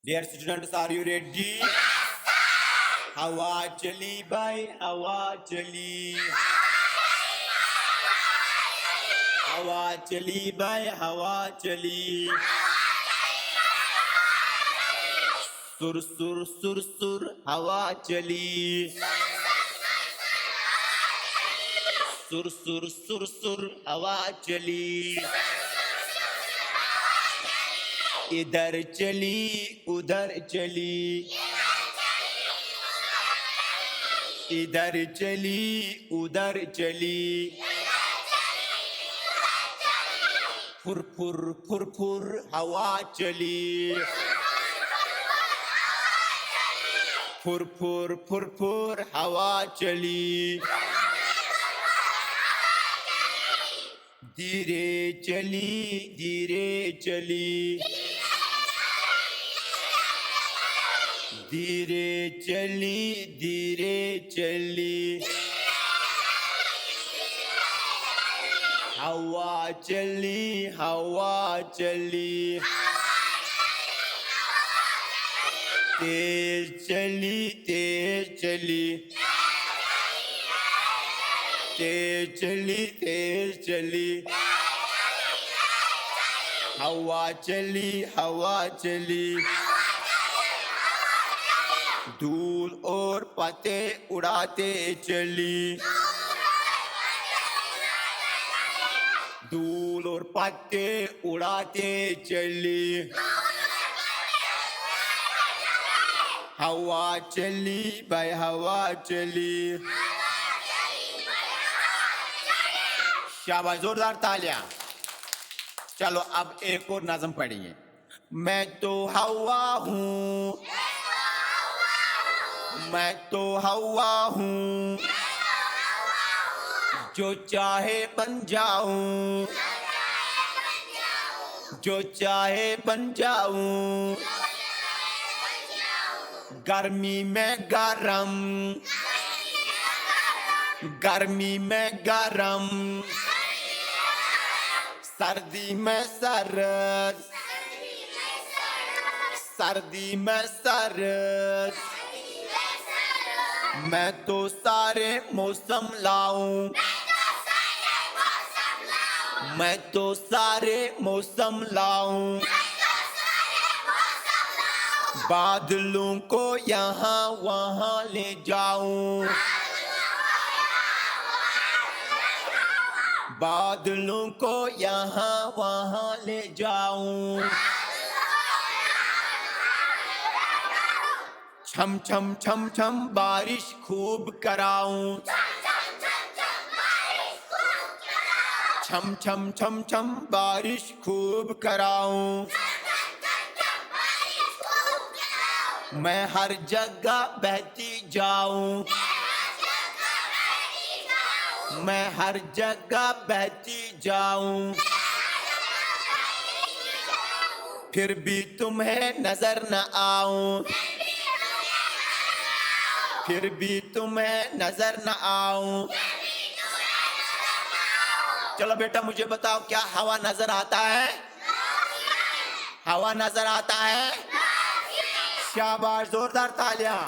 Dear students, are you ready? हवा चली भाई हवा चली, हवा चली भाई हवा चली, सुर सुर सुर सुर हवा चली, सुर सुर सुर सुर हवा चली, इधर चली उधर चली, इधर चली उधर चली, फुर फुर फुर फुर हवा चली, फुर फुर फुर फुर हवा चली, धीरे चली धीरे चली, धीरे चली धीरे चली, हवा चली हवा चली, तेज चली तेज चली, तेज चली तेज चली, हवा चली हवा चली, धूल और पत्ते उड़ाते चली, धूल और पत्ते उड़ाते चली, हवा चली भाई हवा चली, शाबाश, जोरदार तालियां। चलो अब एक और नज़म पढ़ेंगे। मैं तो हवा हूँ, मैं तो हवा हूँ, जो चाहे बन जाऊं, जो चाहे बन जाऊं, गर्मी में गरम, गर्मी में गरम, सर्दी में सर्द, सर्दी में सर्द, मैं तो सारे मौसम लाऊं, मैं तो सारे मौसम लाऊं, बादलों को यहाँ वहाँ ले जाऊं, बादलों को यहाँ वहाँ ले जाऊं, छम छम छम छम बारिश खूब कराऊं, छम छम छम छम बारिश खूब कराऊं, मैं हर जगह बहती जाऊं, मैं हर जगह बहती जाऊं, फिर भी तुम्हें नजर न आऊं, फिर भी तुम्हें नजर न आऊं। चलो बेटा मुझे बताओ, क्या हवा नजर आता है? हवा नजर आता है? शाबाश, जोरदार तालियां।